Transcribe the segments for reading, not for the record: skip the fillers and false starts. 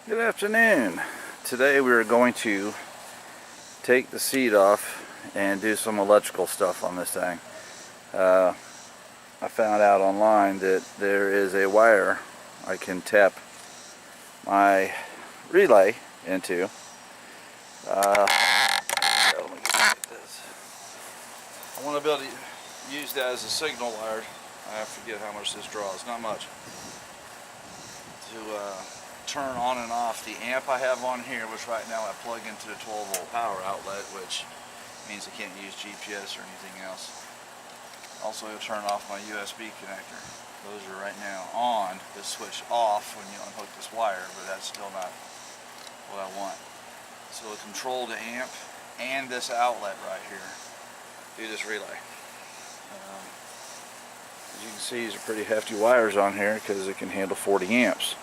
Good afternoon. Today we are going to take the seat off and do some electrical stuff on this thing. I found out online that there is a wire I can tap my relay into. Let me get this. I want to be able to use that as a signal wire. I forget how much this draws, not much. To turn on and off the amp I have on here, which right now I plug into the 12-volt power outlet, which means I can't use GPS or anything else. Also turn off my USB connector. Those are right now on. This switch off when you unhook this wire, but that's still not what I want. So to control the amp and this outlet right here, do this relay. As you can see, these are pretty hefty wires on here because it can handle 40 amps.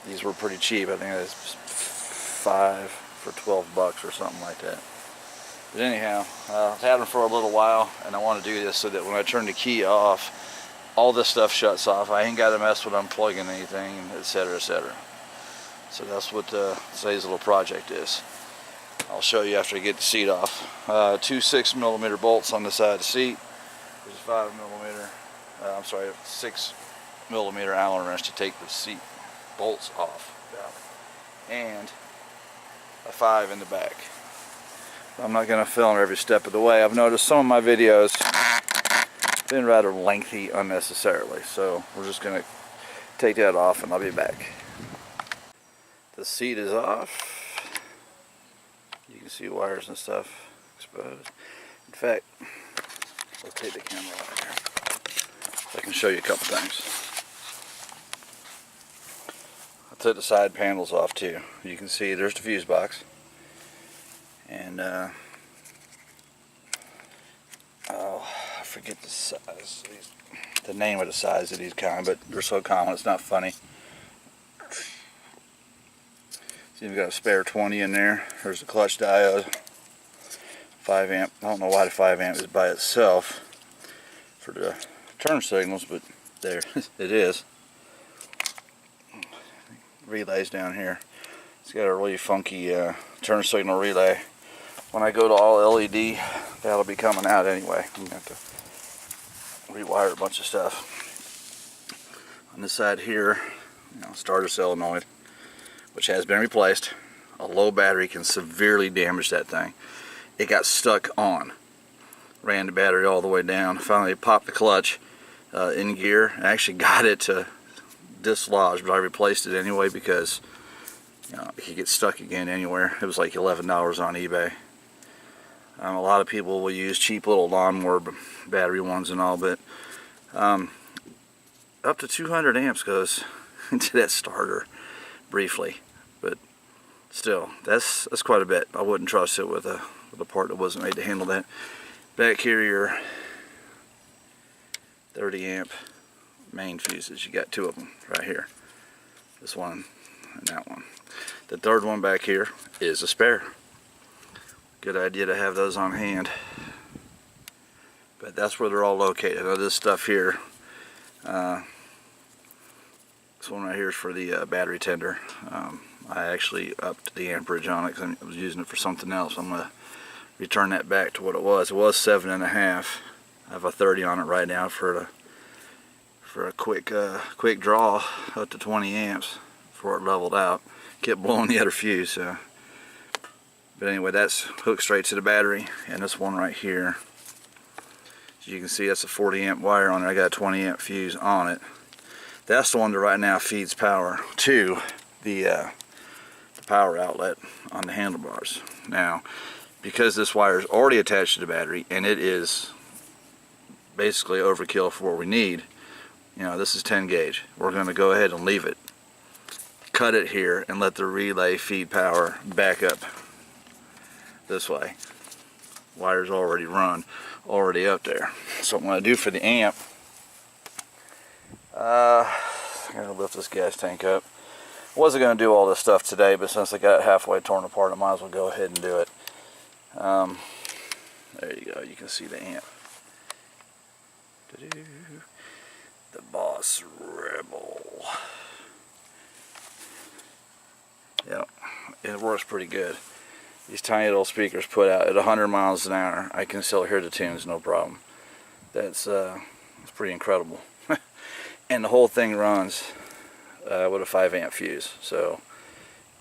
These were pretty cheap. I think that's 5 for 12 bucks or something like that. But anyhow, I've had them for a little while, and I want to do this so that when I turn the key off, all this stuff shuts off. I ain't got to mess with unplugging anything, etc., etc. So that's what today's little project is. I'll show you after I get the seat off. Two 6mm bolts on the side of the seat. There's a 6mm Allen wrench to take the seat bolts off, and a 5 in the back. I'm not going to film every step of the way. I've noticed some of my videos have been rather lengthy unnecessarily, so we're just going to take that off and I'll be back. The seat is off. You can see wires and stuff exposed. In fact, let's take the camera out here so I can show you a couple things. I took the side panels off too. You can see there's the fuse box. And oh, I forget the size, the name of the size of these kind, but they're so common it's not funny. See, we've got a spare 20 in there. There's the clutch diode, 5 amp. I don't know why the 5 amp is by itself for the turn signals, but there it is. Relays down here. It's got a really funky turn signal relay. When I go to all LED, that'll be coming out anyway. I'm going to have to rewire a bunch of stuff. On this side here, starter solenoid, which has been replaced. A low battery can severely damage that thing. It got stuck on. Ran the battery all the way down. Finally popped the clutch in gear. I actually got it to dislodge, but I replaced it anyway because it could get stuck again anywhere. It was like $11 on eBay. A lot of people will use cheap little lawnmower battery ones and all, but up to 200 amps goes into that starter briefly. But still, that's quite a bit. I wouldn't trust it with a part that wasn't made to handle that. Back here, your 30 amp main fuses. You got 2 of them right here. This one and that one. The third one back here is a spare. Good idea to have those on hand. But that's where they're all located. Now this stuff here, this one right here is for the battery tender. I actually upped the amperage on it because I was using it for something else. I'm going to return that back to what it was. It was 7.5. I have a 30 on it right now for a quick draw up to 20 amps before it leveled out. Kept blowing the other fuse. But anyway, that's hooked straight to the battery, and this one right here, as you can see, that's a 40 amp wire on there. I got a 20 amp fuse on it. That's the one that right now feeds power to the power outlet on the handlebars. Now, because this wire is already attached to the battery and it is basically overkill for what we need, this is 10 gauge. We're going to go ahead and leave it, cut it here, and let the relay feed power back up this way. Wire's already run, already up there. So what I'm going to do for the amp, I'm going to lift this gas tank up. I wasn't going to do all this stuff today, but since I got it halfway torn apart, I might as well go ahead and do it. There you go, you can see the amp. The Boss Rebel. Yeah, it works pretty good. These tiny little speakers put out at 100 miles an hour. I can still hear the tunes, no problem. That's pretty incredible. And the whole thing runs with a 5 amp fuse. So,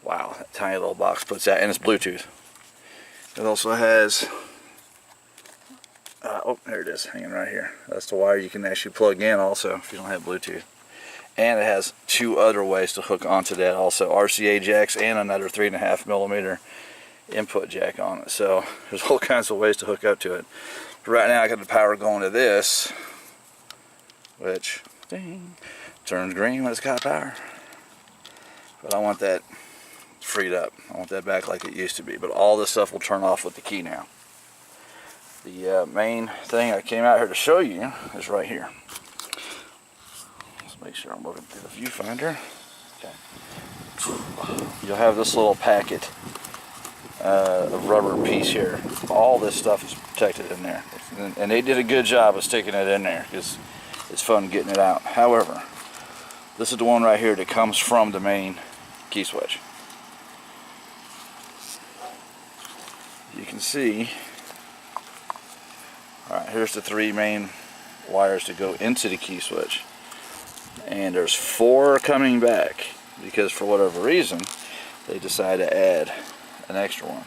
wow, that tiny little box puts out, and it's Bluetooth. It also has, oh, there it is, hanging right here. That's the wire you can actually plug in also if you don't have Bluetooth. And it has 2 other ways to hook onto that also, RCA jacks and another 3.5mm input jack on it. So there's all kinds of ways to hook up to it. But right now I got the power going to this, which ding, turns green when it's got power. But I want that freed up. I want that back like it used to be. But all this stuff will turn off with the key now. The main thing I came out here to show you is right here. Let's make sure I'm looking through the viewfinder. Okay. You'll have this little packet of rubber piece here. All this stuff is protected in there. And they did a good job of sticking it in there because it's fun getting it out. However, this is the one right here that comes from the main key switch. You can see, alright, here's the 3 main wires to go into the key switch. And there's 4 coming back because for whatever reason they decided to add an extra one.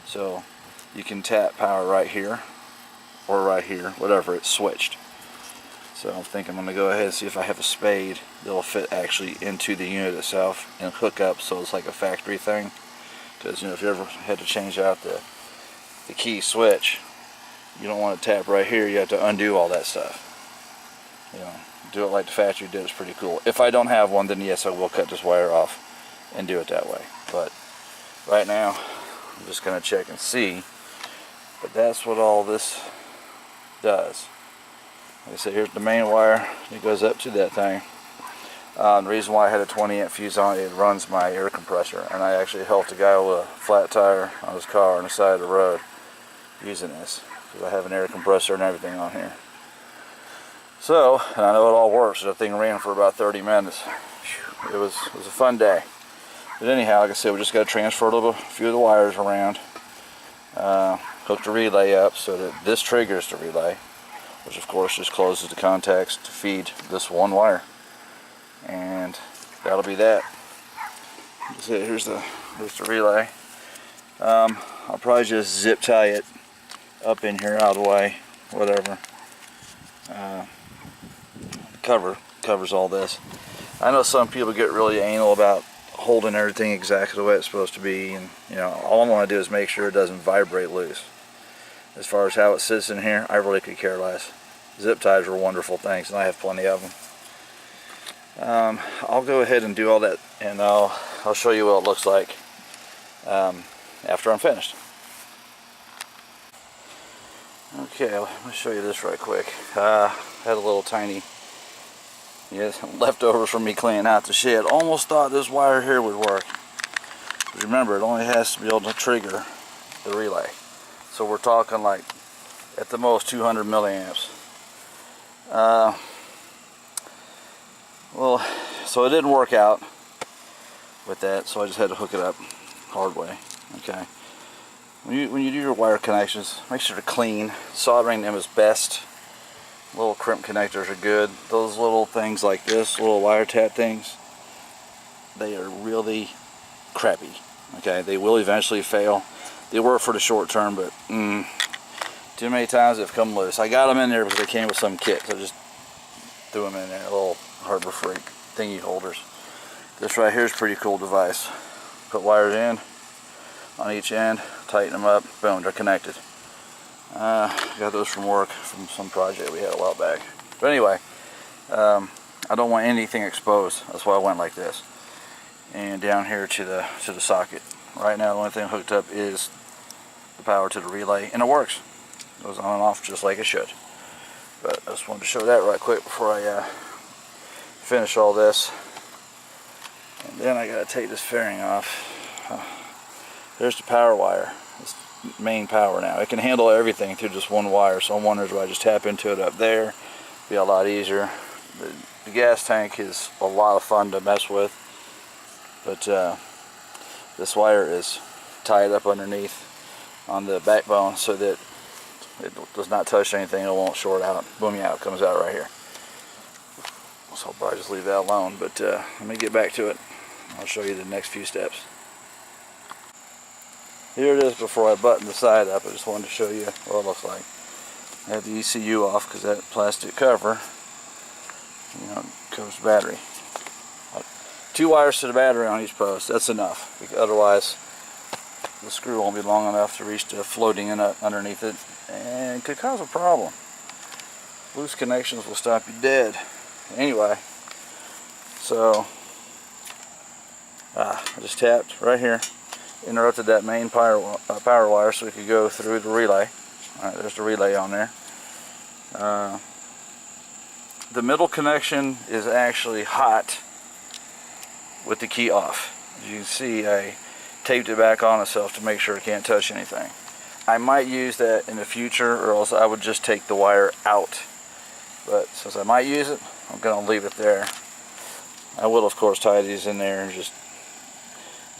So you can tap power right here or right here, whatever, it's switched. So I'm thinking I'm going to go ahead and see if I have a spade that'll fit actually into the unit itself and hook up so it's like a factory thing. Because, you know, if you ever had to change out the key switch, you don't want to tap right here, you have to undo all that stuff. You know, do it like the factory did, it's pretty cool. If I don't have one, then yes, I will cut this wire off and do it that way. But right now, I'm just going to check and see. But that's what all this does. Like I said, here's the main wire. It goes up to that thing. The reason why I had a 20 amp fuse on it, it runs my air compressor. And I actually helped a guy with a flat tire on his car on the side of the road using this. Because I have an air compressor and everything on here. So, and I know it all works. The thing ran for about 30 minutes. It was a fun day. But anyhow, like I said, we just got to transfer a few of the wires around. Hook the relay up so that this triggers the relay. Which of course just closes the contacts to feed this one wire. And that'll be that. So here's the relay. I'll probably just zip tie it up in here out of the way, whatever. Covers all this. I know some people get really anal about holding everything exactly the way it's supposed to be, and you know, all I want to do is make sure it doesn't vibrate loose. As far as how it sits in here, I really could care less. Zip ties are wonderful things, and I have plenty of them. I'll go ahead and do all that, and I'll show you what it looks like after I'm finished. Okay, let me show you this right quick. Had a little tiny leftovers from me cleaning out the shed. Almost thought this wire here would work. But remember, it only has to be able to trigger the relay. So we're talking like at the most 200 milliamps. Well, so it didn't work out with that, so I just had to hook it up hard way. Okay. When you do your wire connections, make sure to clean. Soldering them is best. Little crimp connectors are good. Those little things like this, little wire tap things, they are really crappy. Okay, they will eventually fail. They work for the short term, but too many times they've come loose. I got them in there because they came with some kit, so I just threw them in there. Little Harbor Freight thingy holders. This right here is a pretty cool device. Put wires in on each end, tighten them up, boom, they're connected. Got those from work, from some project we had a while back. But anyway, I don't want anything exposed. That's why I went like this. And down here to the socket. Right now, the only thing hooked up is the power to the relay, and it works. It goes on and off just like it should. But I just wanted to show that right quick before I finish all this. And then I gotta take this fairing off. There's the power wire. It's main power now. It can handle everything through just one wire, so I'm wondering if I just tap into it up there, be a lot easier. The gas tank is a lot of fun to mess with, but this wire is tied up underneath on the backbone so that it does not touch anything. It won't short out. Boom, yeah, it comes out right here. So I'll probably just leave that alone, but let me get back to it. I'll show you the next few steps. Here it is before I button the side up. I just wanted to show you what it looks like. I have the ECU off because that plastic cover, covers the battery. 2 wires to the battery on each post. That's enough. Because otherwise, the screw won't be long enough to reach the floating in underneath it, and could cause a problem. Loose connections will stop you dead. Anyway, so I just tapped right here, interrupted that main power wire so we could go through the relay. Alright, there's the relay on there. The middle connection is actually hot with the key off. As you can see, I taped it back on itself to make sure it can't touch anything. I might use that in the future, or else I would just take the wire out. But since I might use it, I'm going to leave it there. I will, of course, tie these in there and just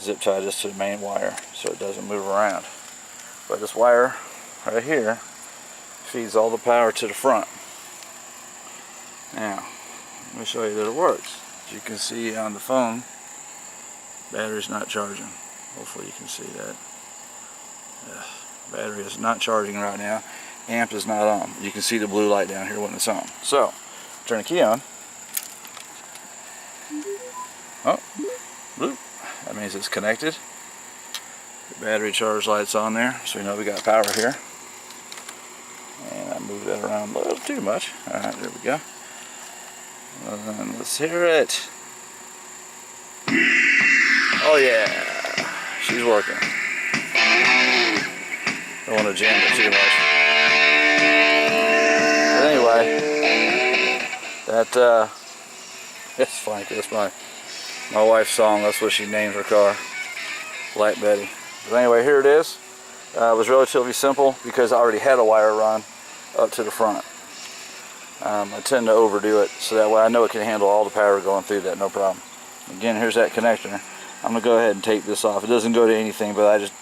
zip tie this to the main wire so it doesn't move around. But this wire right here feeds all the power to the front. Now, let me show you that it works. As you can see on the phone, battery's not charging. Hopefully you can see that. Battery is not charging right now. Amp is not on. You can see the blue light down here when it's on. So, turn the key on. Oh, blue. That means it's connected. The battery charge light's on there, so we know we got power here. And I moved that around a little too much. Alright, there we go. And let's hear it. Oh yeah, she's working. Don't want to jam it too much. But anyway, that's fine. That's my wife's song. That's what she named her car, Black Betty. But anyway, here it is. It was relatively simple because I already had a wire run up to the front. I tend to overdo it so that way I know it can handle all the power going through that, no problem. Again, here's that connector. I'm gonna go ahead and tape this off. It doesn't go to anything, but I just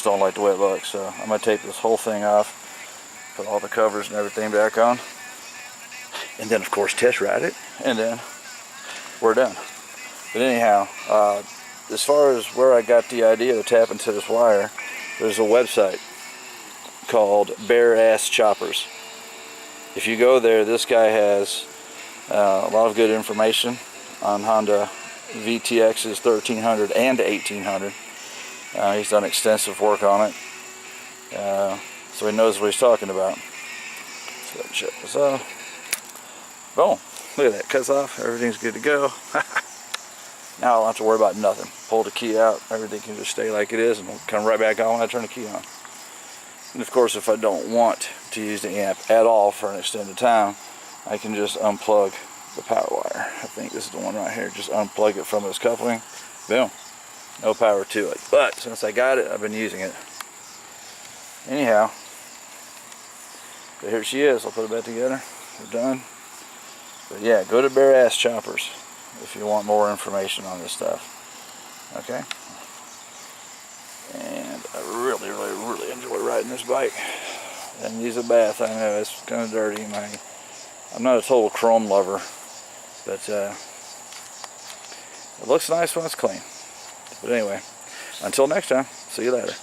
don't like the way it looks, so I'm gonna tape this whole thing off, put all the covers and everything back on, and then of course test ride it, and then we're done. But anyhow, as far as where I got the idea to tap into this wire, there's a website called Bare Ass Choppers. If you go there, this guy has a lot of good information on Honda VTX's 1300 and 1800. He's done extensive work on it, so he knows what he's talking about. So check this out. Boom! Look at that, cuts off. Everything's good to go. Now I don't have to worry about nothing. Pull the key out, everything can just stay like it is, and it'll come right back on when I turn the key on. And of course, if I don't want to use the amp at all for an extended time, I can just unplug the power wire. I think this is the one right here. Just unplug it from its coupling. Boom. No power to it. But since I got it, I've been using it. Anyhow, but here she is. I'll put it back together. We're done. But yeah, go to Bare Ass Choppers if you want more information on this stuff. Okay? And I really enjoy riding this bike. And use a bath. I know it's kind of dirty. I'm not a total chrome lover, but it looks nice when it's clean. But anyway, until next time, see you later.